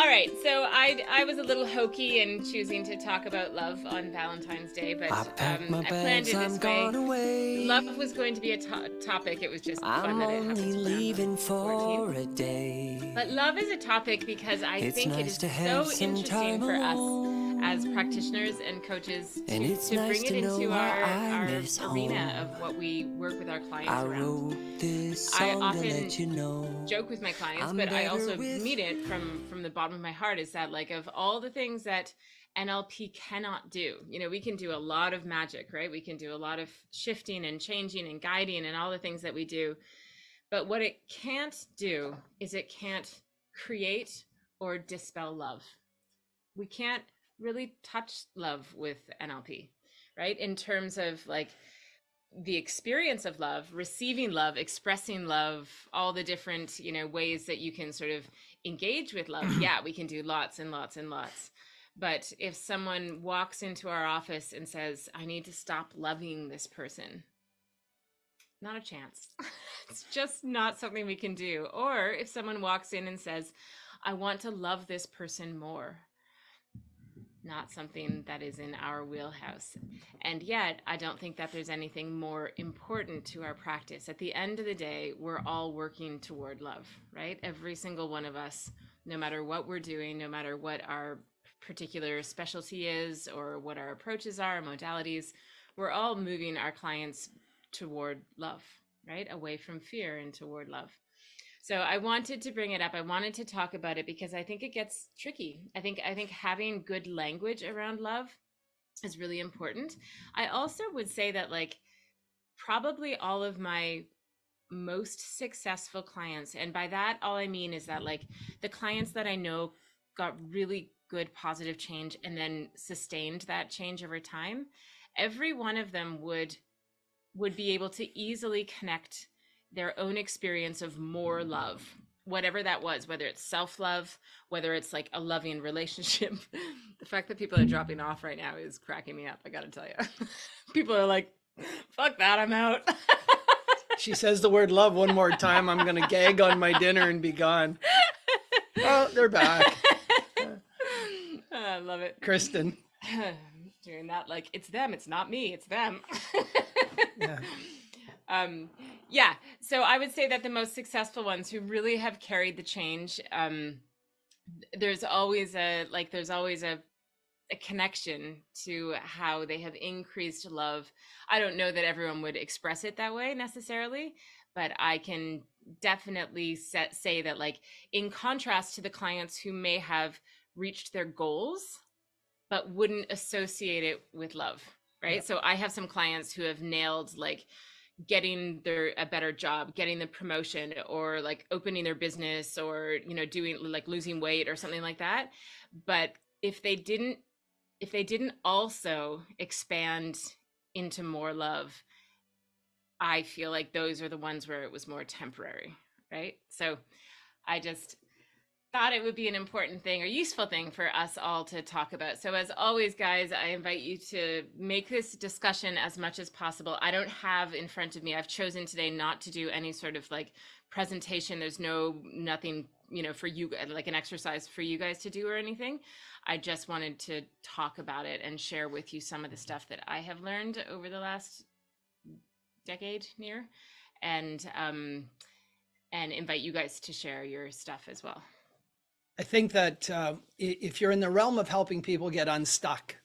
All right, so I was a little hokey in choosing to talk about love on Valentine's Day, but I packed my I planned bags, it I'm this way. gone away. Love was going to be a topic. It was just fun I'm that it only happens to land on leaving the 14th. for a day. But love is a topic because I It's think it nice is to have so some interesting time for us alone, as practitioners and coaches and it's to nice bring it to know into how I our miss arena home. of what we work with our clients I around. wrote this I song to often let you know joke with my clients, I'm but I better also with. mean it from the bottom of my heart, is that like of all the things that NLP cannot do, we can do a lot of magic, right? We can do a lot of shifting and changing and guiding and all the things that we do. But what it can't do is it can't create or dispel love. We can't really touch love with NLP, right? In terms of like the experience of love, receiving love, expressing love, all the different, ways that you can sort of engage with love. Yeah, we can do lots and lots and lots. But if someone walks into our office and says, I need to stop loving this person, not a chance. It's just not something we can do. Or if someone walks in and says, I want to love this person more, not something that is in our wheelhouse. And yet, I don't think that there's anything more important to our practice. At the end of the day, we're all working toward love, right? Every single one of us, no matter what we're doing, no matter what our particular specialty is or what our approaches are, modalities, we're all moving our clients toward love, right? Away from fear and toward love. So I wanted to bring it up. I wanted to talk about it because I think it gets tricky. I think having good language around love is really important. I also would say that like probably all of my most successful clients, and by that all I mean is that like the clients that I know got really good positive change and then sustained that change over time, every one of them would be able to easily connect their own experience of more love, whatever that was, whether it's self-love, whether it's like a loving relationship. The fact that people are dropping off right now is cracking me up, I gotta tell you. People are like, fuck that, I'm out. She says the word love one more time, I'm gonna gag on my dinner and be gone. Oh, they're back. I love it. Kristen. Doing that like it's them, it's not me, it's them. Yeah. Yeah, so I would say that the most successful ones who really have carried the change, there's always a connection to how they have increased love. I don't know that everyone would express it that way necessarily, but I can definitely say that like in contrast to the clients who may have reached their goals but wouldn't associate it with love, right? Yeah. So I have some clients who have nailed like getting a better job, getting the promotion, or like opening their business, or doing like losing weight or something like that. But if they didn't also expand into more love, I feel like those are the ones where it was more temporary, right? So I just thought it would be an important thing or useful thing for us all to talk about. So as always, guys, I invite you to make this discussion as much as possible. I don't have in front of me, I've chosen today not to do any sort of like presentation. There's nothing, for you, like an exercise for you guys to do or anything. I just wanted to talk about it and share with you some of the stuff that I have learned over the last decade near, and invite you guys to share your stuff as well. I think that if you're in the realm of helping people get unstuck,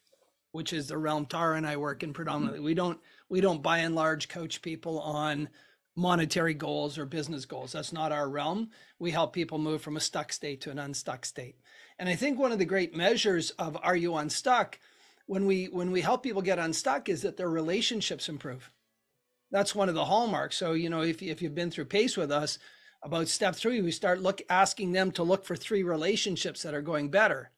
which is the realm Tara and I work in predominantly, we don't by and large coach people on monetary goals or business goals. That's not our realm. We help people move from a stuck state to an unstuck state. And I think one of the great measures of are you unstuck when we help people get unstuck is that their relationships improve. That's one of the hallmarks. So, if you've been through PACE with us, about step 3, we start asking them to look for 3 relationships that are going better,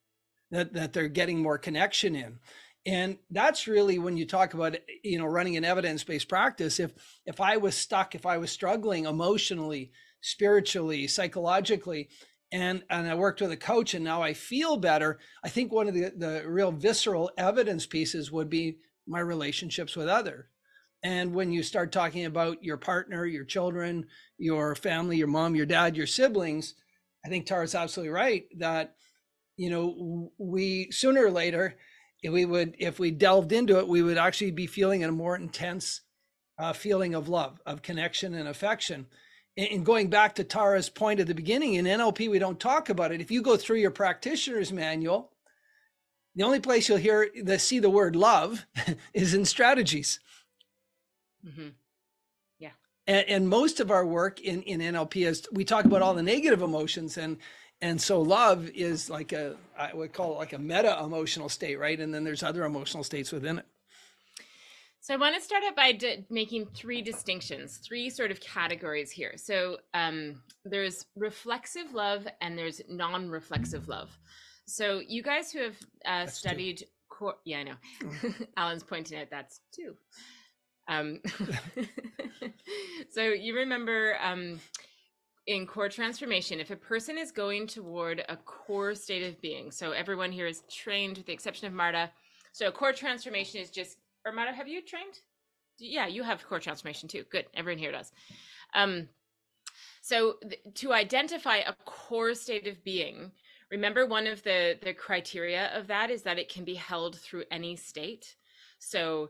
that they're getting more connection in. And that's really when you talk about, running an evidence-based practice. If I was stuck, if I was struggling emotionally, spiritually, psychologically, and I worked with a coach and now I feel better, I think one of the real visceral evidence pieces would be my relationships with others. And when you start talking about your partner, your children, your family, your mom, your dad, your siblings, I think Tara's absolutely right that we sooner or later, if we delved into it, we would actually be feeling a more intense feeling of love, of connection and affection. And going back to Tara's point at the beginning, in NLP, we don't talk about it. If you go through your practitioner's manual, the only place you'll see the word love is in strategies. Mm-hmm. Yeah. And most of our work in NLP is we talk about all the negative emotions, and so love is like I would call it like a meta emotional state, right? And then there's other emotional states within it. So I want to start out by making three distinctions, three sort of categories here. So there's reflexive love and there's non-reflexive love. So you guys who have studied, yeah, I know. Alan's pointing out that's two. So you remember in core transformation, if a person is going toward a core state of being, so everyone here is trained with the exception of Marta. So core transformation is just, or Marta, have you trained? Yeah, you have core transformation too. Good, everyone here does. So to identify a core state of being, remember one of the criteria of that is that it can be held through any state. So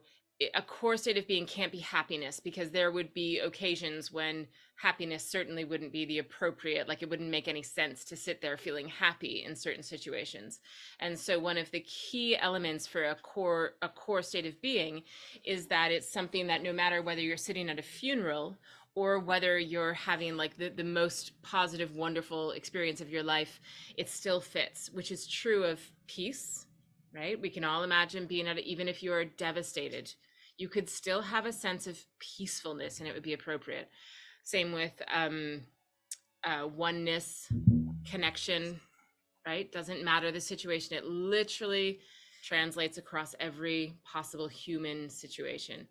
a core state of being can't be happiness, because there would be occasions when happiness certainly wouldn't be the appropriate, like it wouldn't make any sense to sit there feeling happy in certain situations. And so one of the key elements for a core state of being is that it's something that no matter whether you're sitting at a funeral or whether you're having like the most positive, wonderful experience of your life, it still fits, which is true of peace, right? We can all imagine being at it, even if you're devastated, you could still have a sense of peacefulness and it would be appropriate. Same with oneness, connection, right? Doesn't matter the situation. It literally translates across every possible human situation.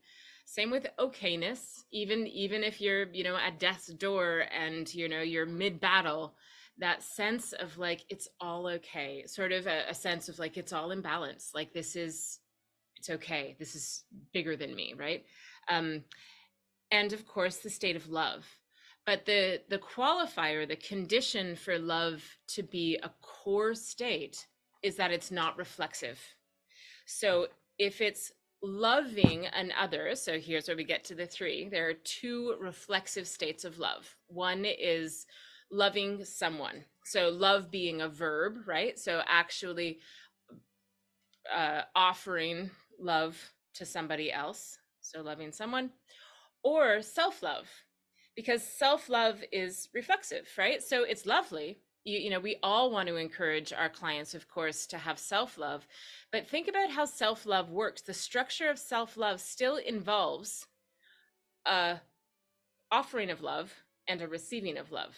Same with okayness, even if you're, at death's door and, you're mid-battle, that sense of like, it's all okay, sort of a sense of like, it's all in balance. Like it's okay. This is bigger than me, right? And of course, the state of love. But the qualifier, the condition for love to be a core state is that it's not reflexive. So if it's loving an other, so here's where we get to the three. There are two reflexive states of love. One is loving someone. So love being a verb, right? So actually offering love to somebody else, so loving someone, or self-love, because self-love is reflexive, right? So it's lovely. We all want to encourage our clients, of course, to have self-love, but think about how self-love works. The structure of self-love still involves a offering of love and a receiving of love,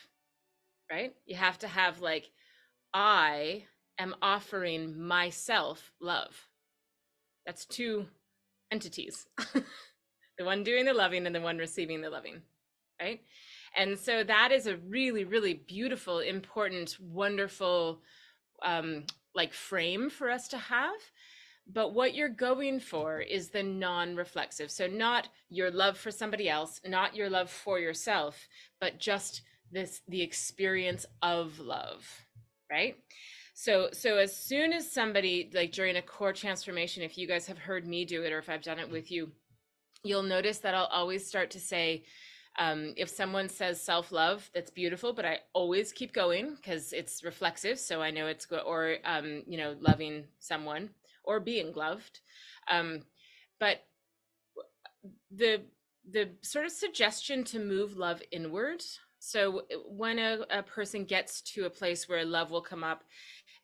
right? You have to have like, I am offering myself love. That's two entities, the one doing the loving and the one receiving the loving, right? And so that is a really, really beautiful, important, wonderful, like frame for us to have. But what you're going for is the non-reflexive. So not your love for somebody else, not your love for yourself, but just the experience of love, right? So as soon as somebody, like during a core transformation, if you guys have heard me do it or if I've done it with you, you'll notice that I'll always start to say, if someone says self-love, that's beautiful, but I always keep going because it's reflexive. So I know it's good, or, loving someone or being loved. But the sort of suggestion to move love inward. So when a person gets to a place where love will come up,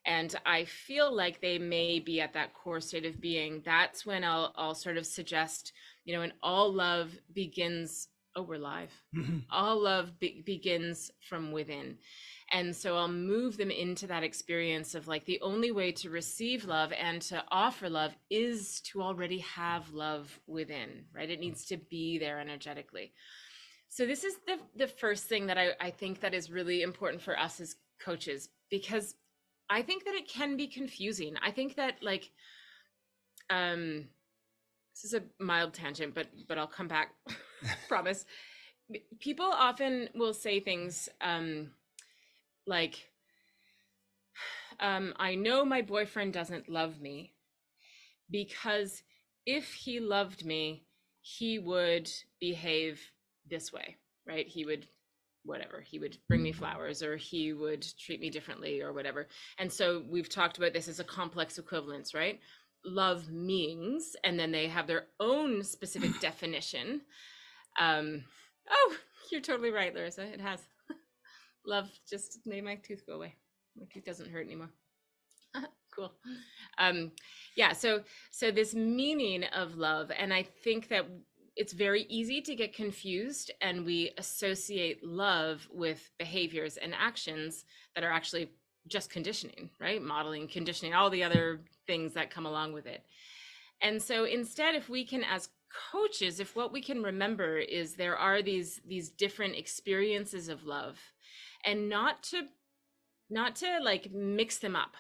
and I feel like they may be at that core state of being, that's when I'll sort of suggest, and all love begins, oh, we're live. Mm-hmm. All love begins from within. And so I'll move them into that experience of like, the only way to receive love and to offer love is to already have love within, right? It needs to be there energetically. So this is the first thing that I think that is really important for us as coaches, because I think that it can be confusing. I think that like, this is a mild tangent, but I'll come back, promise. People often will say things like, I know my boyfriend doesn't love me because if he loved me, he would behave this way, right? He would, whatever, he would bring me flowers, or he would treat me differently, or whatever. And so we've talked about this as a complex equivalence, right? Love means, and then they have their own specific definition. Oh, you're totally right, Larissa. It has. Love just made my tooth go away. My tooth doesn't hurt anymore. Cool. Yeah, so this meaning of love, and I think that it's very easy to get confused, and we associate love with behaviors and actions that are actually just conditioning, right? Modeling, conditioning, all the other things that come along with it. And so instead, if we can, as coaches, if what we can remember is there are these different experiences of love, and not to like mix them up.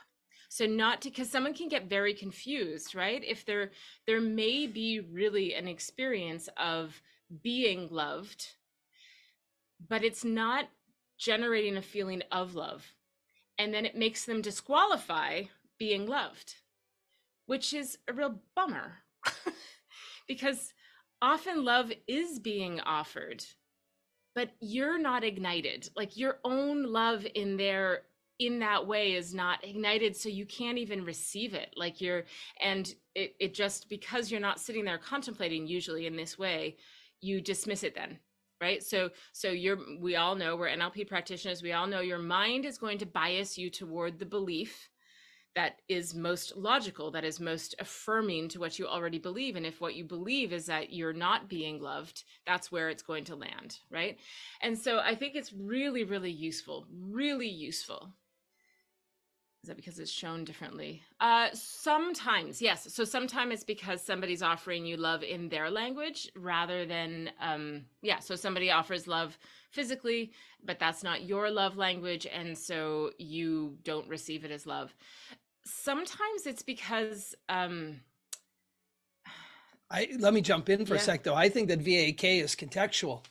So not to, because someone can get very confused, right? If there may be really an experience of being loved, but it's not generating a feeling of love. And then it makes them disqualify being loved, which is a real bummer. Because often love is being offered, but you're not ignited. Like your own love in that way is not ignited, so you can't even receive it. Like it just, because you're not sitting there contemplating usually in this way, you dismiss it then, right? So we all know, we're NLP practitioners, we all know your mind is going to bias you toward the belief that is most logical, that is most affirming to what you already believe. And if what you believe is that you're not being loved, that's where it's going to land, right? And so I think it's really, really useful, really useful. Is that because it's shown differently? Sometimes, yes. So sometimes it's because somebody's offering you love in their language rather than, so somebody offers love physically, but that's not your love language, and so you don't receive it as love. Sometimes it's because let me jump in for a sec though. I think that VAK is contextual.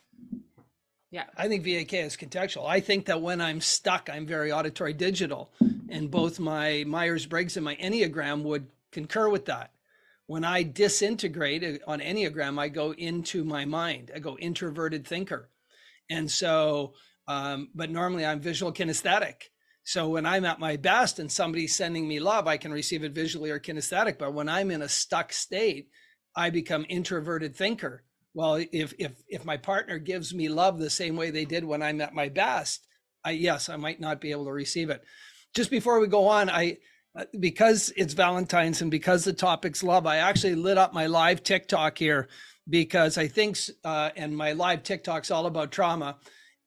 Yeah. I think VAK is contextual. I think that when I'm stuck, I'm very auditory digital, and both my Myers-Briggs and my Enneagram would concur with that. When I disintegrate on Enneagram, I go into my mind. I go introverted thinker. And so, but normally I'm visual kinesthetic. So when I'm at my best and somebody's sending me love, I can receive it visually or kinesthetic. But when I'm in a stuck state, I become introverted thinker. Well, if my partner gives me love the same way they did when I'm at my best, I might not be able to receive it. Just before we go on, because it's Valentine's and because the topic's love, I actually lit up my live TikTok here because I think, and my live TikTok's all about trauma,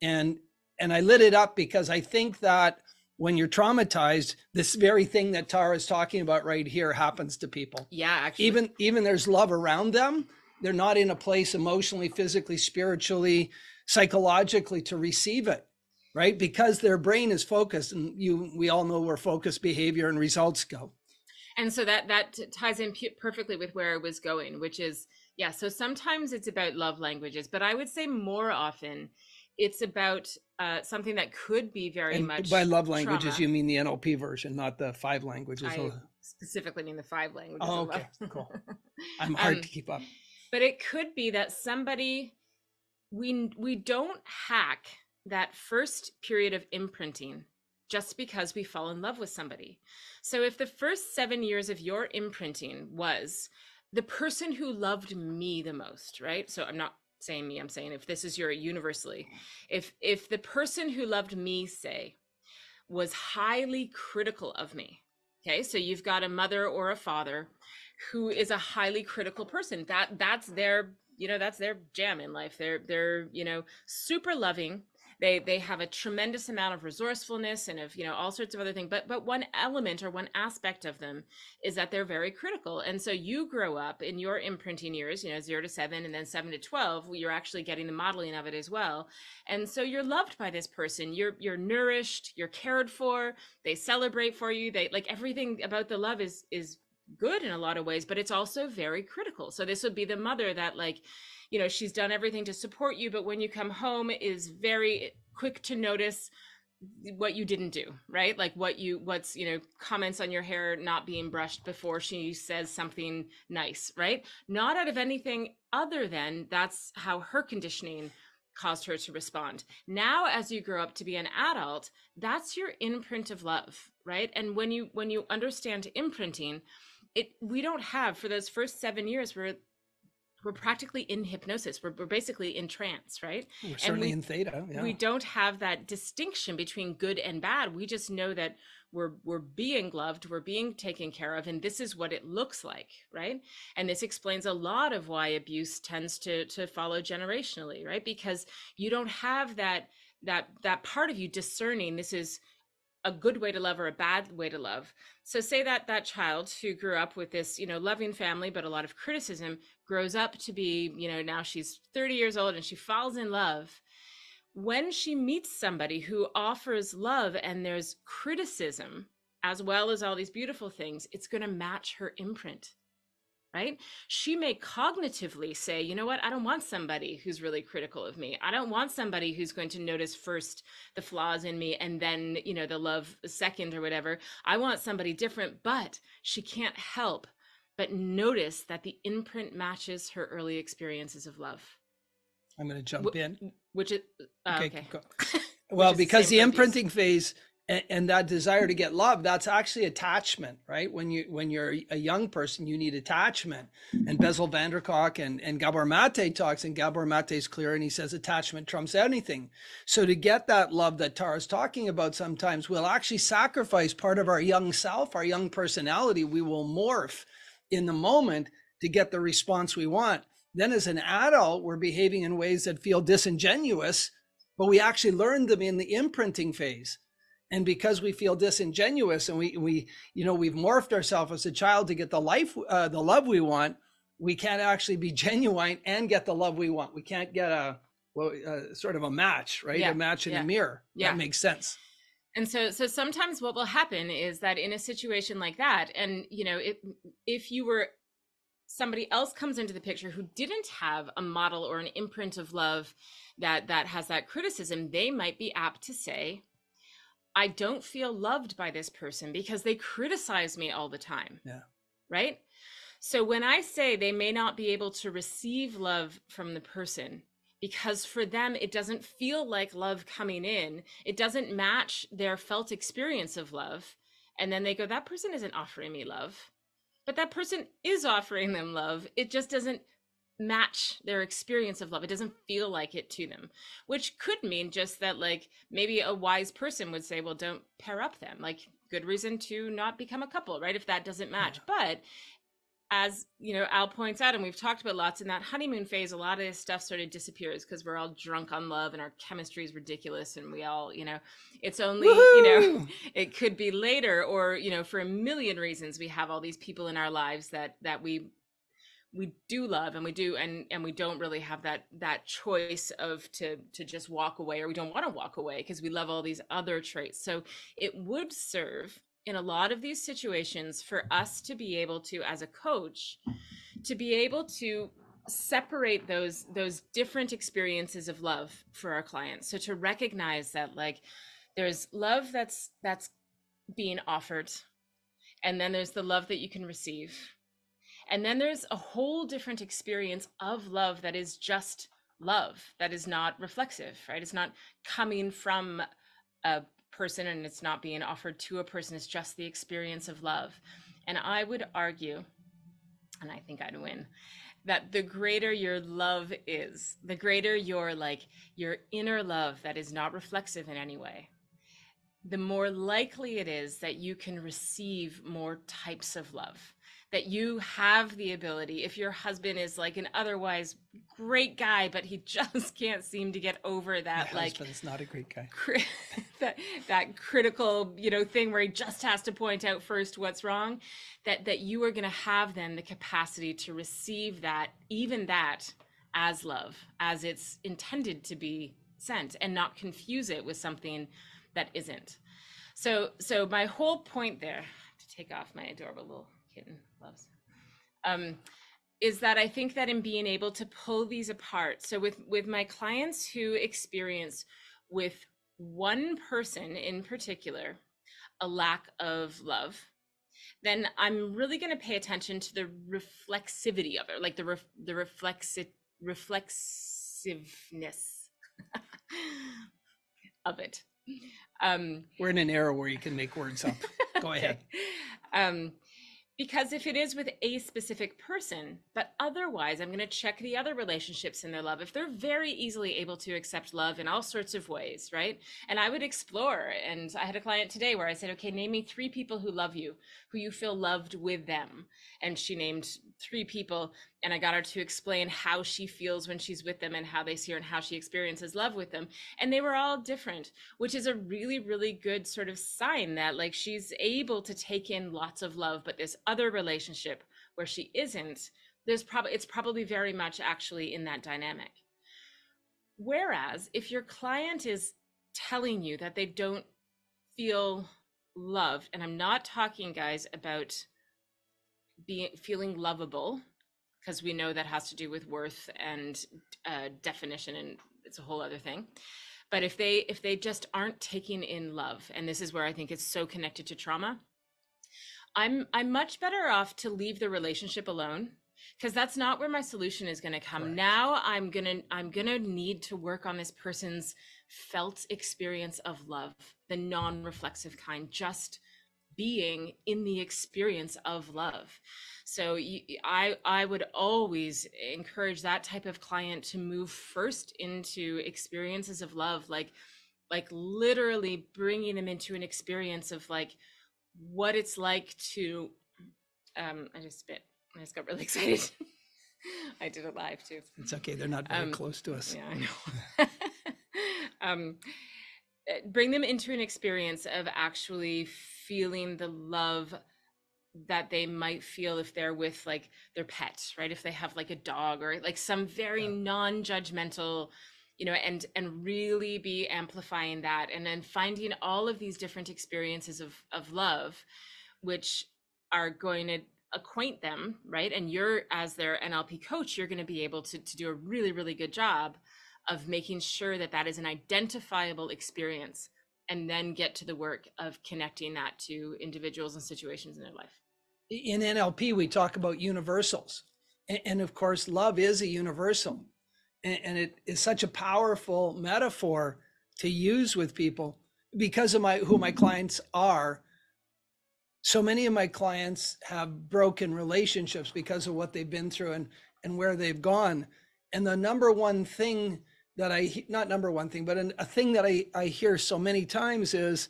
and I lit it up because I think that when you're traumatized, this very thing that Tara is talking about right here happens to people. Yeah, actually. Even there's love around them, they're not in a place emotionally, physically, spiritually, psychologically to receive it, right? Because their brain is focused, and we all know where focused behavior and results go. And so that ties in perfectly with where I was going, which is, so sometimes it's about love languages, but I would say more often it's about something that could be very much by love languages, trauma. You mean the NLP version, not the 5 languages. I specifically mean the 5 languages. Oh, okay, cool. I'm hard to keep up. But it could be that somebody, we don't hack that first period of imprinting just because we fall in love with somebody. So if the first 7 years of your imprinting was the person who loved me the most, right? So I'm not saying me, I'm saying if this is your universally, if the person who loved me, say, was highly critical of me, okay? So you've got a mother or a father who is a highly critical person. That's their, that's their jam in life. They're super loving. They have a tremendous amount of resourcefulness and of, all sorts of other things. But one element or one aspect of them is that they're very critical. And so you grow up in your imprinting years, 0 to 7 and then 7 to 12, you're actually getting the modeling of it as well. And so you're loved by this person. You're nourished, you're cared for, they celebrate for you. They like everything about the love is good in a lot of ways, but it's also very critical. So this would be the mother that she's done everything to support you, but when you come home is very quick to notice what you didn't do, right? Like what's, comments on your hair not being brushed before she says something nice, right? Not out of anything other than that's how her conditioning caused her to respond. Now, as you grow up to be an adult, that's your imprint of love, right? And when you understand imprinting, we don't have, for those first 7 years, we're practically in hypnosis. We're basically in trance, right? We're And certainly in theta. Yeah. we don't have that distinction between good and bad. We just know that we're being loved, we're being taken care of, and this is what it looks like, right? And this explains a lot of why abuse tends to follow generationally, right? Because you don't have that part of you discerning this is a good way to love or a bad way to love. So say that child who grew up with this, loving family, but a lot of criticism, grows up to be, now she's 30 years old and she falls in love. When she meets somebody who offers love and there's criticism, as well as all these beautiful things, it's going to match her imprint. Right? She may cognitively say, you know what? I don't want somebody who's really critical of me. I don't want somebody who's going to notice first the flaws in me and then, the love second or whatever. I want somebody different, but she can't help but notice that the imprint matches her early experiences of love. I'm going to jump in. Which is, okay. Well, because the same for abuse. imprinting phase and that desire to get love, that's actually attachment, right? When you're a young person, you need attachment. And Bessel van der Kolk and Gabor Mate talks, and Gabor Mate's clear, and he says attachment trumps anything. So to get that love that Tara's talking about, sometimes we'll actually sacrifice part of our young self, our young personality. We will morph in the moment to get the response we want. Then as an adult, we're behaving in ways that feel disingenuous, but we actually learned them in the imprinting phase. And because we feel disingenuous and we've morphed ourselves as a child to get the love we want, we can't actually be genuine and get the love we want. We can't get sort of a match, right? Yeah. A match in a mirror. Yeah. That makes sense. And so sometimes what will happen is that in a situation like that, and if you were, somebody else comes into the picture who didn't have a model or an imprint of love that has that criticism, they might be apt to say, I don't feel loved by this person because they criticize me all the time. Yeah. Right? So when I say they may not be able to receive love from the person because for them, it doesn't feel like love coming in, it doesn't match their felt experience of love. And then they go, that person isn't offering me love, but that person is offering them love. It just doesn't match their experience of love. It doesn't feel like it to them, which could mean just that, like, maybe a wise person would say, well, don't pair up them, like, good reason to not become a couple, right? If that doesn't match. Yeah. But as Al points out, and we've talked about lots, in that honeymoon phase, a lot of this stuff sort of disappears because we're all drunk on love and our chemistry is ridiculous, and we all, it's only it could be later, or for a million reasons we have all these people in our lives that we do love, and we do, and we don't really have that choice of to just walk away, or we don't want to walk away because we love all these other traits. So it would serve in a lot of these situations for us to be able to, as a coach, to be able to separate those different experiences of love for our clients. So to recognize that, like, there's love that's being offered, and then there's the love that you can receive. And then there's a whole different experience of love that is just love, that is not reflexive, right? It's not coming from a person and it's not being offered to a person. It's just the experience of love. And I would argue, and I think I'd win, that the greater your love is, the greater your inner love that is not reflexive in any way, the more likely it is that you can receive more types of love. That you have the ability, if your husband is like an otherwise great guy, but he just can't seem to get over that, My husband's not a great guy. that critical, thing where he just has to point out first what's wrong, that you are going to have then the capacity to receive that, even that, as love, as it's intended to be sent, and not confuse it with something that isn't. So my whole point there, to take off my adorable little kitten loves, is that I think that in being able to pull these apart, so with my clients who experience with one person in particular a lack of love, then I'm really going to pay attention to the reflexivity of it, like the reflexiveness of it. We're in an era where you can make words up. Go ahead. Um, because if it is with a specific person, but otherwise I'm going to check the other relationships in their love. If they're very easily able to accept love in all sorts of ways, right? And I would explore. And I had a client today where I said, okay, name me 3 people who love you, who you feel loved with them. And she named 3 people, and I got her to explain how she feels when she's with them and how they see her and how she experiences love with them. And they were all different, which is a really, really good sort of sign that like she's able to take in lots of love, but this other relationship where she isn't, it's probably very much actually in that dynamic. Whereas if your client is telling you that they don't feel loved, and I'm not talking, guys, about feeling lovable, because we know that has to do with worth and definition, and it's a whole other thing. But if they just aren't taking in love, and this is where I think it's so connected to trauma, I'm much better off to leave the relationship alone, because that's not where my solution is going to come. Correct. Now I'm gonna need to work on this person's felt experience of love, the non-reflexive kind, just being in the experience of love. So I would always encourage that type of client to move first into experiences of love, like literally bringing them into an experience of like what it's like to I just got really excited. I did it live too. It's okay, they're not very close to us. Yeah, I know. Bring them into an experience of actually feeling the love that they might feel if they're with like their pet, right? If they have like a dog or like some very non-judgmental, and really be amplifying that, and then finding all of these different experiences of love, which are going to acquaint them, right? And you're, as their NLP coach, you're going to be able to do a really, really good job of making sure that that is an identifiable experience, and then get to the work of connecting that to individuals and situations in their life. In NLP, we talk about universals. And of course, love is a universal. And it is such a powerful metaphor to use with people because of who my clients are. So many of my clients have broken relationships because of what they've been through and where they've gone. And the number one thing that not number one thing, but a thing that I hear so many times is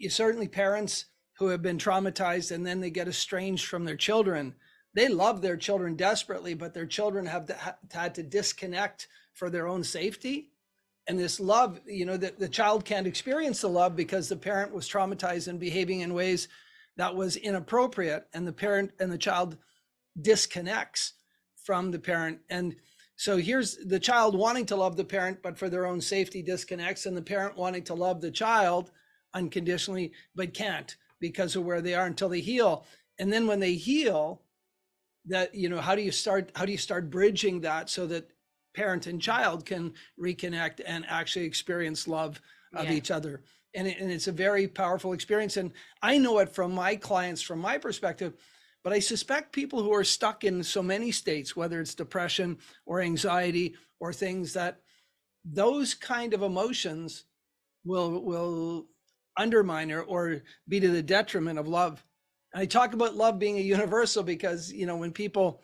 certainly parents who have been traumatized and then they get estranged from their children. They love their children desperately, but their children have had to disconnect for their own safety. And this love, the child can't experience the love because the parent was traumatized and behaving in ways that was inappropriate, and the parent and the child disconnects from the parent. And so here's the child wanting to love the parent, but for their own safety disconnects, and the parent wanting to love the child unconditionally, but can't because of where they are until they heal. And then when they heal, that, how do you start bridging that so that parent and child can reconnect and actually experience love of each other? And it's a very powerful experience. And I know it from my clients, from my perspective, but I suspect people who are stuck in so many states, whether it's depression or anxiety or things, that those kind of emotions will undermine or be to the detriment of love. And I talk about love being a universal because, when people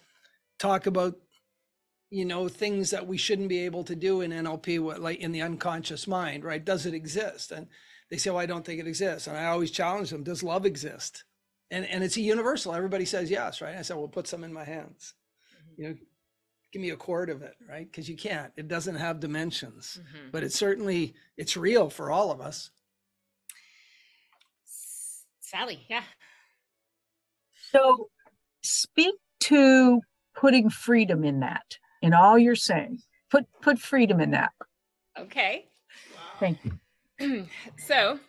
talk about, things that we shouldn't be able to do in NLP, like in the unconscious mind, right? Does it exist? And they say, well, I don't think it exists. And I always challenge them, does love exist? And it's a universal. Everybody says yes, right? I said, well, put some in my hands. Give me a quart of it, right? Because you can't. It doesn't have dimensions. But it's real for all of us. Sally, yeah. So speak to putting freedom in that, in all you're saying. Put freedom in that. Okay. Thank you. So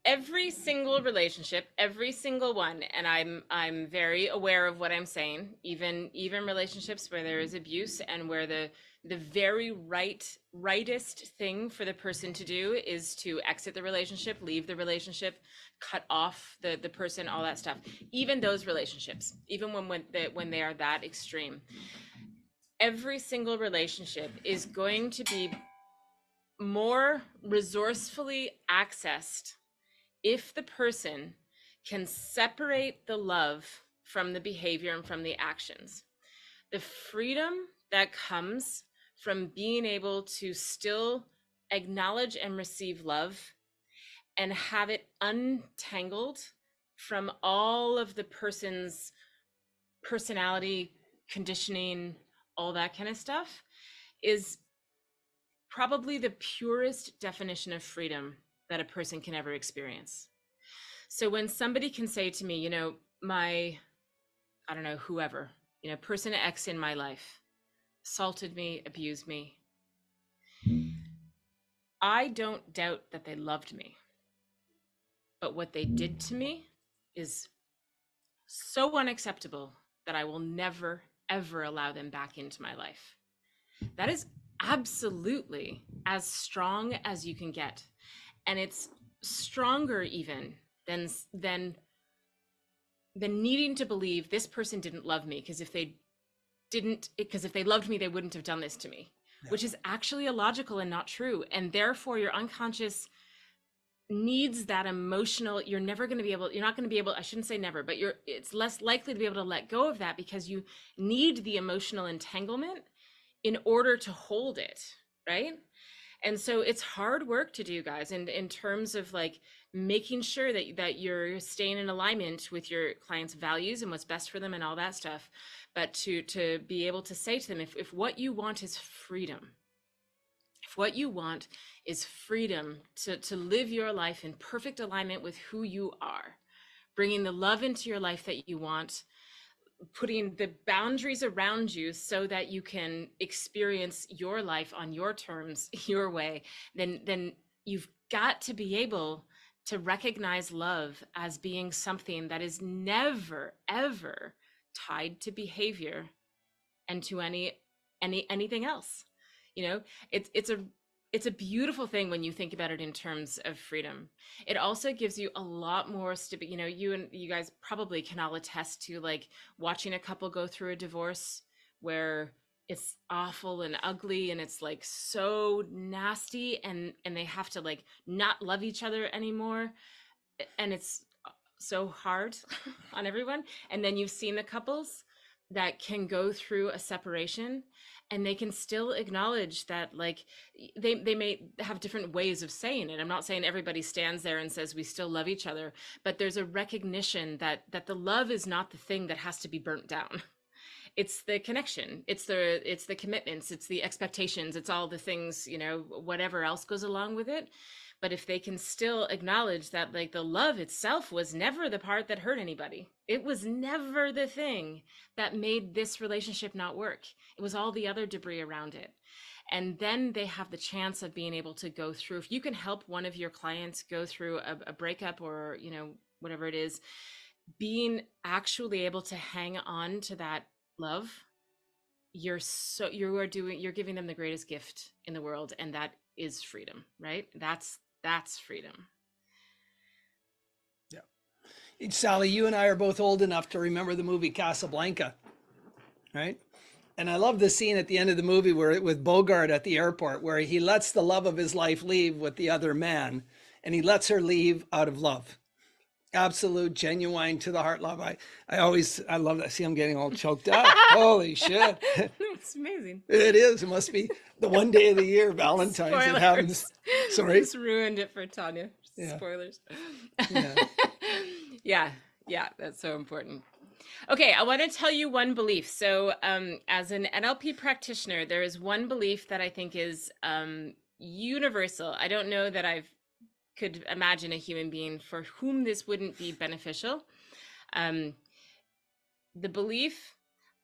every single relationship, every single one, and I'm very aware of what I'm saying, even relationships where there is abuse and where the the very rightest thing for the person to do is to exit the relationship, leave the relationship, cut off the person, all that stuff. Even those relationships, even when they are that extreme, every single relationship is going to be more resourcefully accessed if the person can separate the love from the behavior and from the actions. The freedom that comes from being able to still acknowledge and receive love and have it untangled from all of the person's personality, conditioning, all that kind of stuff, is probably the purest definition of freedom that a person can ever experience. So when somebody can say to me, you know, I don't know, whoever, you know, person X in my life assaulted me, abused me, I don't doubt that they loved me. But what they did to me is so unacceptable that I will never, ever allow them back into my life. That is absolutely as strong as you can get. And it's stronger even than needing to believe this person didn't love me, because if they loved me, they wouldn't have done this to me, which is actually illogical and not true. And therefore your unconscious needs that emotional, you're not going to be able, I shouldn't say never, but it's less likely to be able to let go of that, because you need the emotional entanglement in order to hold it, right? And so it's hard work to do, guys, and in terms of like making sure that you're staying in alignment with your clients' values and what's best for them and all that stuff. But to be able to say to them, if what you want is freedom, if what you want is freedom to live your life in perfect alignment with who you are, bringing the love into your life that you want, putting the boundaries around you so that you can experience your life on your terms, your way, then you've got to be able to recognize love as being something that is never, ever tied to behavior and to anything else. You know, it's a beautiful thing when you think about it in terms of freedom. It also gives you a lot more stability. You know, you guys probably can all attest to like watching a couple go through a divorce where it's awful and ugly and it's like so nasty, and they have to like not love each other anymore, and it's so hard on everyone. And then you've seen the couples that can go through a separation and they can still acknowledge that, like, they may have different ways of saying it. I'm not saying everybody stands there and says we still love each other, but there's a recognition that the love is not the thing that has to be burnt down. It's the connection, it's the commitments, it's the expectations, it's all the things, you know, whatever else goes along with it. But if they can still acknowledge that, like, the love itself was never the part that hurt anybody, it was never the thing that made this relationship not work, it was all the other debris around it. And then they have the chance of being able to go through, if you can help one of your clients go through a breakup, or, you know, whatever it is, being actually able to hang on to that love, you're giving them the greatest gift in the world, and that is freedom, right? That's freedom. Yeah. Sally, you and I are both old enough to remember the movie Casablanca, right? And I love the scene at the end of the movie with Bogart at the airport, where he lets the love of his life leave with the other man, and he lets her leave out of love. Absolute, genuine, to the heart love. I love that. See, I'm getting all choked up. Holy shit. It's amazing. It is. It must be the one day of the year, Valentine's. Spoilers. It happens. Sorry. Just ruined it for Tanya. Yeah. Spoilers. Yeah. Yeah, that's so important. Okay, I want to tell you one belief. So as an NLP practitioner, there is one belief that I think is universal. I don't know that I've could imagine a human being for whom this wouldn't be beneficial. The belief,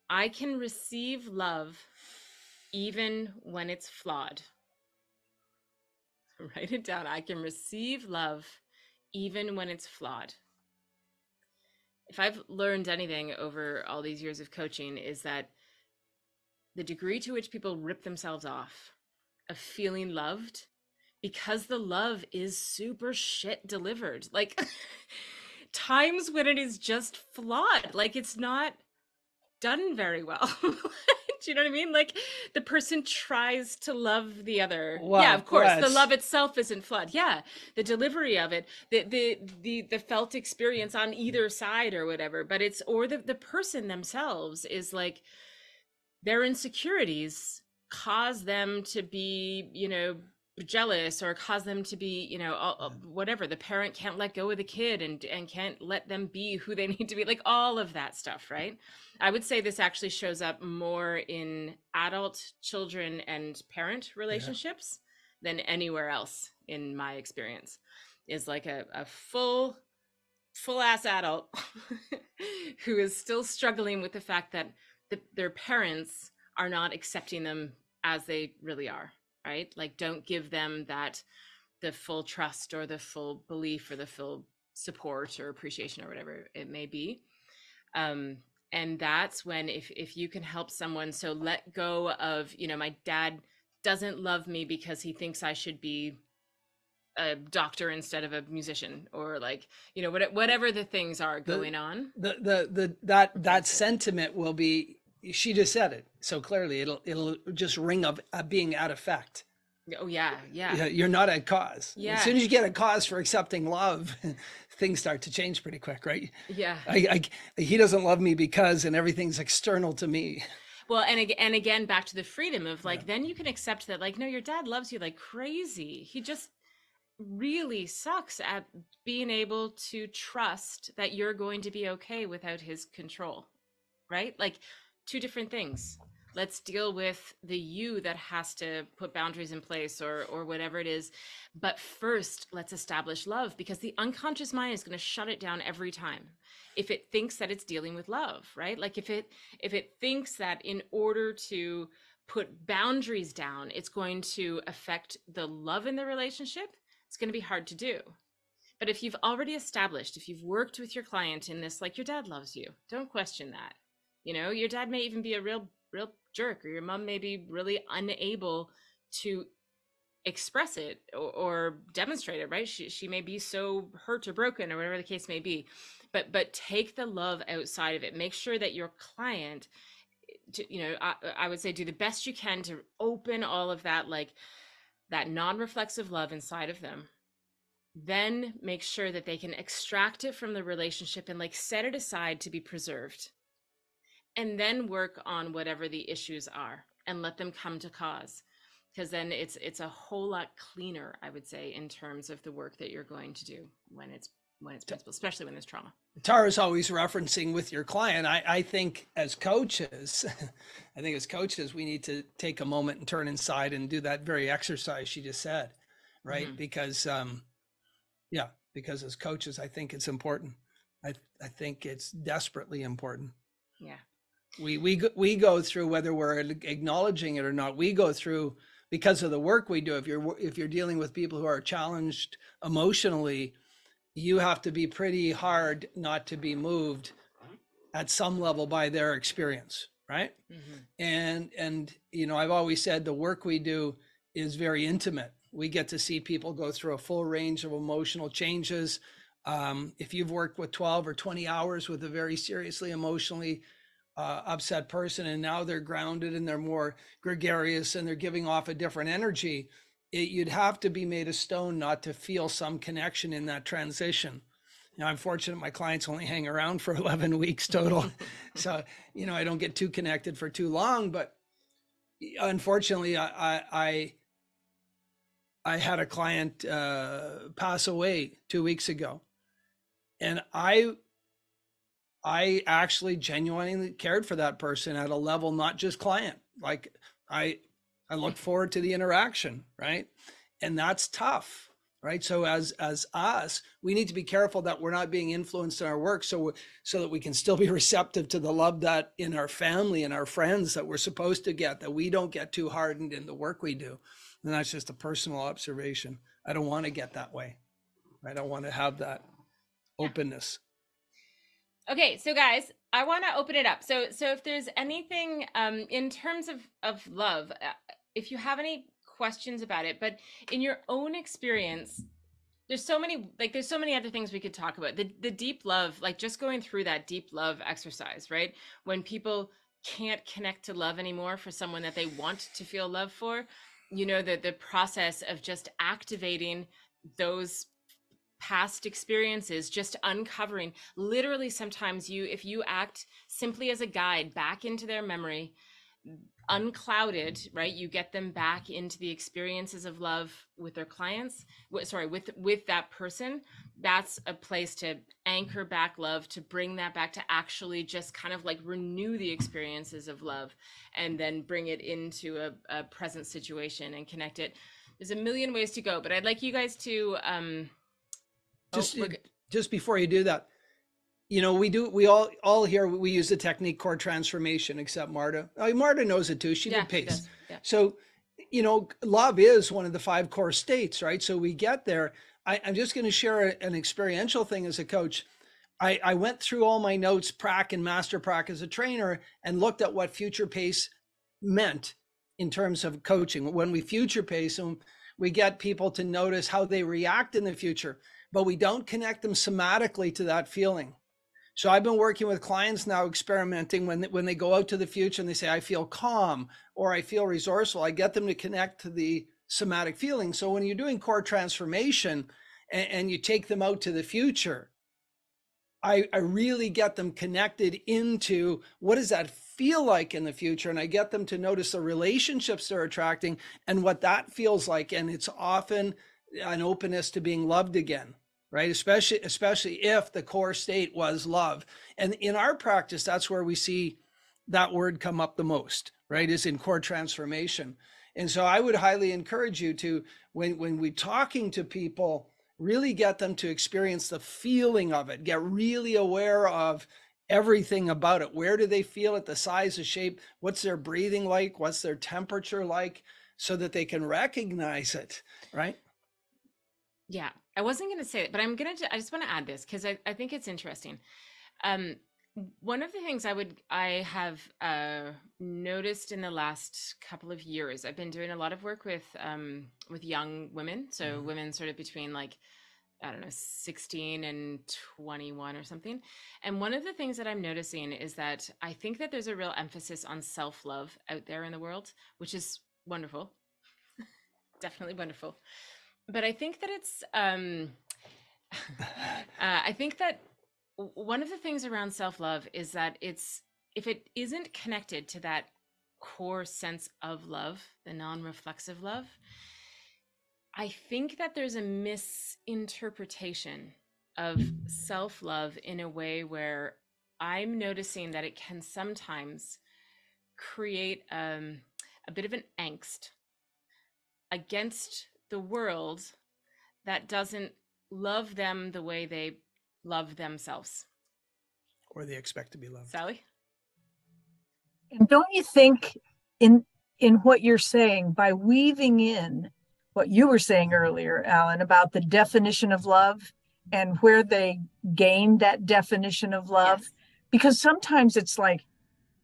I can receive love even when it's flawed. Write it down. I can receive love even when it's flawed. If I've learned anything over all these years of coaching, is that the degree to which people rip themselves off of feeling loved, because the love is super shit delivered. Like times when it is just flawed, like it's not done very well. Do you know what I mean? Like the person tries to love the other. Well, yeah, of course. The let's- love itself isn't flawed. Yeah. The delivery of it, the felt experience on either side or whatever, but it's, or the person themselves is like, their insecurities cause them to be, you know, jealous, or cause them to be, you know, whatever. The parent can't let go of the kid and can't let them be who they need to be, like all of that stuff, right? I would say this actually shows up more in adult children and parent relationships than anywhere else in my experience. Is like a full ass adult who is still struggling with the fact that their parents are not accepting them as they really are, right? Like don't give them that, the full trust or the full belief or the full support or appreciation or whatever it may be. And that's when, if you can help someone, so let go of, you know, my dad doesn't love me because he thinks I should be a doctor instead of a musician, or like, you know, whatever the things are going on. That sentiment will be, she just said it so clearly, it'll just ring of being at effect. Oh yeah. You're not at cause. Yeah. As soon as you get a cause for accepting love, things start to change pretty quick, right? Yeah. He doesn't love me because, and everything's external to me. Well, and again, back to the freedom of like, then you can accept that, like, no, your dad loves you like crazy. He just really sucks at being able to trust that you're going to be okay without his control, right? Like two different things. Let's deal with the you that has to put boundaries in place or whatever it is. But first, let's establish love, because the unconscious mind is going to shut it down every time if it thinks that it's dealing with love, right? Like if it thinks that in order to put boundaries down, it's going to affect the love in the relationship, it's going to be hard to do. But if you've already established, if you've worked with your client in this, like your dad loves you, don't question that. You know, your dad may even be a real jerk, or your mom may be really unable to express it or demonstrate it, right? She may be so hurt or broken or whatever the case may be, but take the love outside of it. Make sure that your client, you know, I would say do the best you can to open all of that, like that non-reflexive love inside of them. Then make sure that they can extract it from the relationship and like set it aside to be preserved, and then work on whatever the issues are and let them come to cause. Because then it's a whole lot cleaner, I would say, in terms of the work that you're going to do when it's principal, especially when there's trauma. Tara's always referencing with your client. I think as coaches, we need to take a moment and turn inside and do that very exercise she just said, right? Mm-hmm. Because as coaches, I think it's important. I think it's desperately important. Yeah. We go through, whether we're acknowledging it or not, we go through, because of the work we do. If you're dealing with people who are challenged emotionally, you have to be pretty hard not to be moved at some level by their experience, right? Mm-hmm. And you know, I've always said the work we do is very intimate. We get to see people go through a full range of emotional changes. If you've worked with 12 or 20 hours with a very seriously emotionally upset person, and now they're grounded and they're more gregarious and they're giving off a different energy, you'd have to be made of stone not to feel some connection in that transition. Now, I'm fortunate my clients only hang around for 11 weeks total. So, you know, I don't get too connected for too long, but unfortunately, I had a client pass away 2 weeks ago, and I actually genuinely cared for that person at a level, not just client. Like I look forward to the interaction, right? And that's tough, right? So as us, we need to be careful that we're not being influenced in our work, so that we can still be receptive to the love that in our family and our friends that we're supposed to get, that we don't get too hardened in the work we do. And that's just a personal observation. I don't want to get that way. I don't want to have that openness. Okay, so guys, I want to open it up. So if there's anything in terms of love, if you have any questions about it, but in your own experience, there's so many other things we could talk about. The deep love, like just going through that deep love exercise, right? When people can't connect to love anymore for someone that they want to feel love for, you know, the process of just activating those past experiences, just uncovering, literally sometimes if you act simply as a guide back into their memory, unclouded, right, you get them back into the experiences of love with their clients, with that person. That's a place to anchor back love, to bring that back, to actually just kind of like renew the experiences of love, and then bring it into a present situation and connect it. There's a million ways to go, but I'd like you guys to Just just before you do that, you know, we all here, we use the technique core transformation, except Marta. Marta knows it too. She did PACE. Yeah. So, you know, love is one of the 5 core states, right? So we get there. I'm just going to share an experiential thing as a coach. I went through all my notes, prac and master prac as a trainer, and looked at what future pace meant in terms of coaching. When we future pace them, we get people to notice how they react in the future, but we don't connect them somatically to that feeling. So I've been working with clients now, experimenting when they go out to the future and they say, I feel calm or I feel resourceful. I get them to connect to the somatic feeling. So when you're doing core transformation and you take them out to the future, I really get them connected into what does that feel like in the future? And I get them to notice the relationships they're attracting and what that feels like. And it's often an openness to being loved again, right? Especially if the core state was love. And in our practice, that's where we see that word come up the most, right? Is in core transformation. And so I would highly encourage you to, when we're talking to people, really get them to experience the feeling of it, get really aware of everything about it. Where do they feel it? The size, the shape, what's their breathing like? What's their temperature like? So that they can recognize it, right? Yeah, I wasn't going to say it, but I just want to add this because I think it's interesting. One of the things I have noticed in the last couple of years, I've been doing a lot of work with young women. So women sort of between like, I don't know, 16 and 21 or something. And one of the things that I'm noticing is that I think that there's a real emphasis on self-love out there in the world, which is wonderful. Definitely wonderful. But I think that it's, I think that one of the things around self-love is that if it isn't connected to that core sense of love, the non-reflexive love, I think that there's a misinterpretation of self-love in a way where I'm noticing that it can sometimes create a bit of an angst against the world that doesn't love them the way they love themselves. Or they expect to be loved. Sally? And don't you think in what you're saying, by weaving in what you were saying earlier, Alan, about the definition of love and where they gained that definition of love, Yes. Because sometimes it's like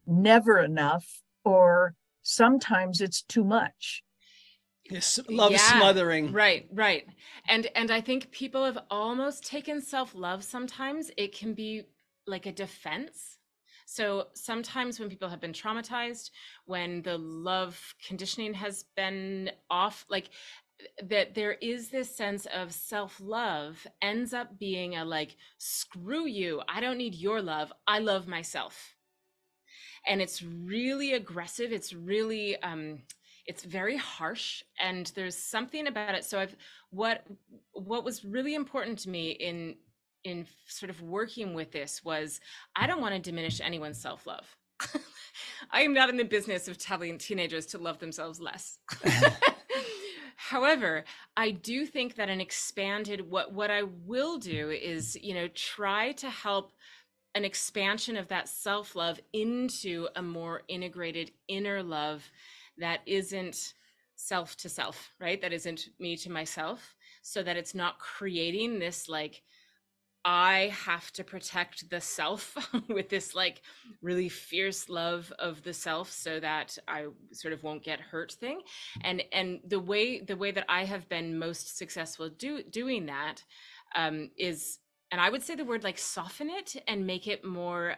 never enough, or sometimes it's too much. Yes, love smothering. Right. And I think people have almost taken self-love sometimes. It can be like a defense. So sometimes when people have been traumatized, when the love conditioning has been off, like that there is this sense of self-love ends up being a like, screw you, I don't need your love, I love myself. And it's really aggressive. It's really it's very harsh, and there's something about it. So what was really important to me in sort of working with this was, I don't want to diminish anyone's self-love. I am not in the business of telling teenagers to love themselves less. However, I do think that an expanded, what I will do is, you know, try to help an expansion of that self-love into a more integrated inner love that isn't self to self, right? That isn't me to myself, so that it's not creating this like I have to protect the self with this like really fierce love of the self so that I sort of won't get hurt thing. And the way that I have been most successful doing that is, and I would say the word like soften it and make it more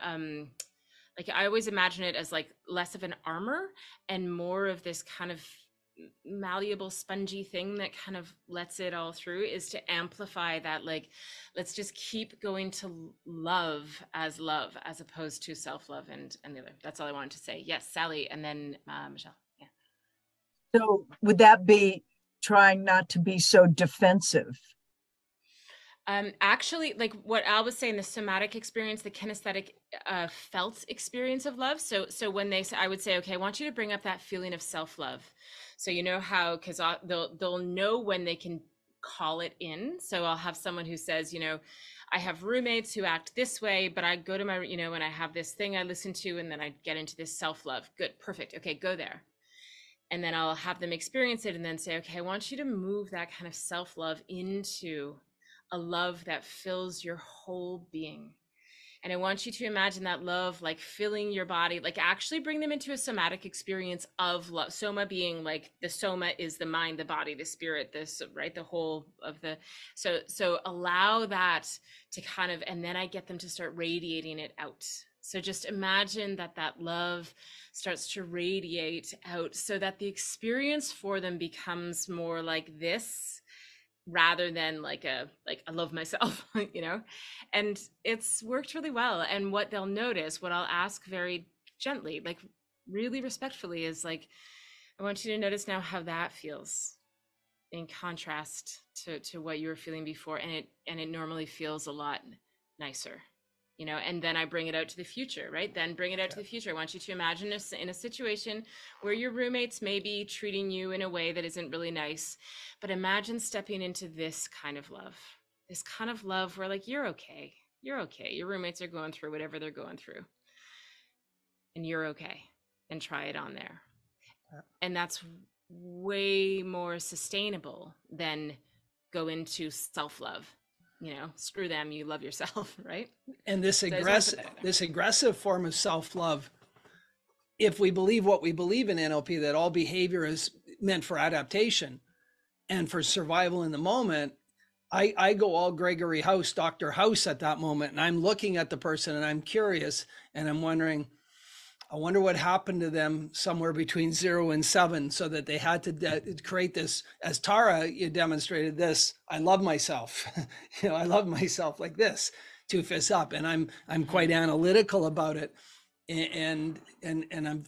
like I always imagine it as like less of an armor and more of this kind of malleable spongy thing that kind of lets it all through, is to amplify that, like, let's just keep going to love as opposed to self-love and the other. That's all I wanted to say. Yes, Sally, and then Michelle. Yeah. So would that be trying not to be so defensive? Actually, like what Al was saying, the somatic experience, the kinesthetic felt experience of love. So when they say, I would say, okay, I want you to bring up that feeling of self-love. So you know how, because they'll know when they can call it in. So I'll have someone who says, you know, I have roommates who act this way, but I go to my, you know, and I have this thing I listen to, and then I get into this self-love. Good, perfect. Okay, go there. And then I'll have them experience it and then say, okay, I want you to move that kind of self-love into a love that fills your whole being. And I want you to imagine that love like filling your body, like actually bring them into a somatic experience of love. Soma being like, the soma is the mind, the body, the spirit, this, right? The whole of the, so allow that to kind of, and then I get them to start radiating it out. So just imagine that love starts to radiate out so that the experience for them becomes more like this, rather than like I love myself, you know. And it's worked really well. And what they'll notice, what I'll ask very gently, like really respectfully, is like, I want you to notice now how that feels in contrast to what you were feeling before. And it normally feels a lot nicer, you know. And then I bring it out to the future, right? Then bring it out to the future. I want you to imagine in a situation where your roommates may be treating you in a way that isn't really nice, but imagine stepping into this kind of love where like, you're okay. Your roommates are going through whatever they're going through, and you're okay, and try it on there. And that's way more sustainable than go into self-love. You know, screw them, you love yourself, right? And this aggressive form of self-love, if we believe what we believe in NLP, that all behavior is meant for adaptation and for survival in the moment, I go all Gregory House, Dr. House at that moment, and I'm looking at the person and I'm curious and I'm wondering, I wonder what happened to them somewhere between 0 and 7, so that they had to create this, as Tara, you demonstrated this, I love myself, you know, I love myself like this, 2 fists up. And I'm quite analytical about it. And I'm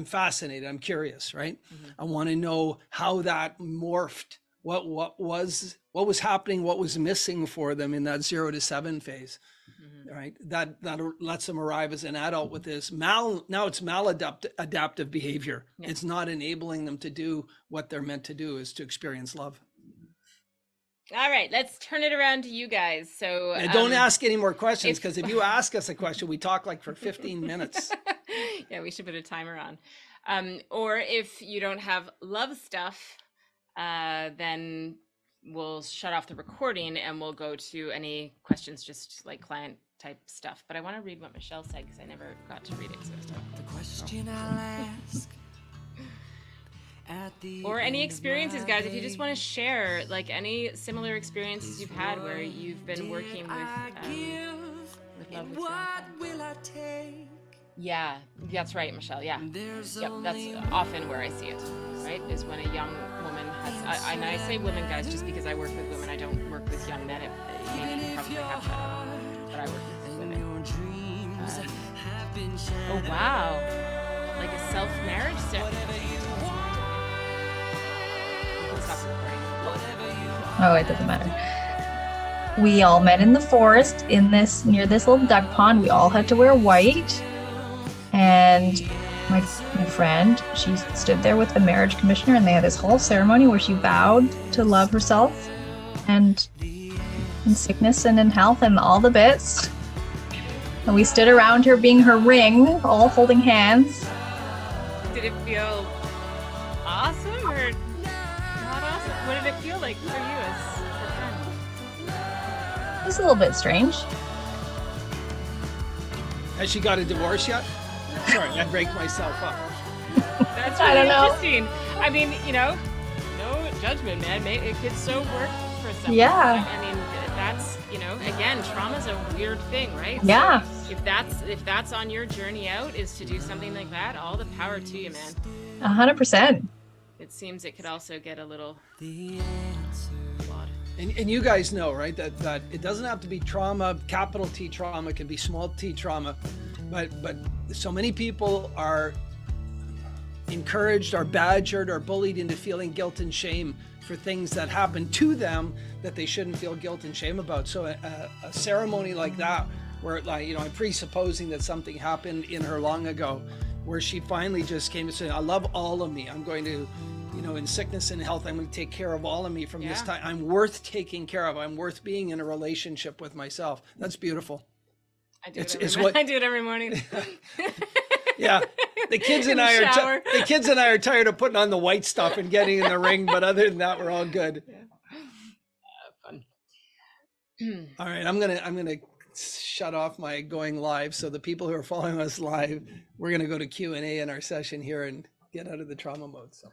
fascinated. I'm curious, right? Mm-hmm. I want to know how that morphed, what was happening, what was missing for them in that 0 to 7 phase. Mm-hmm. Right, that lets them arrive as an adult with this now it's maladaptive behavior. Yeah. It's not enabling them to do what they're meant to do, is to experience love. All right, let's turn it around to you guys. So don't ask any more questions, because if you ask us a question, we talk like for 15 minutes. Yeah, we should put a timer on. Or if you don't have love stuff, then we'll shut off the recording and we'll go to any questions, just like client type stuff. But I want to read what Michelle said, because I never got to read it. So the question I'll ask. Or any experiences, guys, if you just want to share, like any similar experiences you've had where you've been working with love. What will I take? Yeah, that's right, Michelle. Yeah, yep, that's often where I see it, right? Is when a young woman has, and I say women, guys, just because I work with women. I don't work with young men. Maybe you probably have that, but I work with women. Oh wow, like a self-marriage ceremony. Oh, it doesn't matter. We all met in the forest near this little duck pond. We all had to wear white. And my friend, she stood there with the marriage commissioner, and they had this whole ceremony where she vowed to love herself, and in sickness and in health and all the bits. And we stood around her being her ring, all holding hands. Did it feel awesome or not awesome? What did it feel like for you as a friend? is a little bit strange. Has she got a divorce yet? Sorry, I break myself up. That's I really don't know. interesting. I mean, no judgment, man. It could so work for someone. Yeah. I mean, that's, again, trauma's a weird thing, right? Yeah. So if that's on your journey out, is to do something like that, all the power to you, man. 100%. It seems it could also get a little flawed. And you guys know, right, that it doesn't have to be trauma, capital T trauma, it can be small t trauma, but so many people are encouraged or badgered or bullied into feeling guilt and shame for things that happen to them that they shouldn't feel guilt and shame about. So a ceremony like that, where I'm presupposing that something happened in her long ago, where she finally just came to say, I love all of me. I'm going to, in sickness and health, I'm going to take care of all of me from this time. I'm worth taking care of. I'm worth being in a relationship with myself. That's beautiful. I do it every morning. Yeah. The kids and I are tired of putting on the white stuff and getting in the ring, but other than that, we're all good. Fun. All right, I'm gonna shut off my going live. So the people who are following us live, we're gonna go to Q&A in our session here and get out of the trauma mode. So.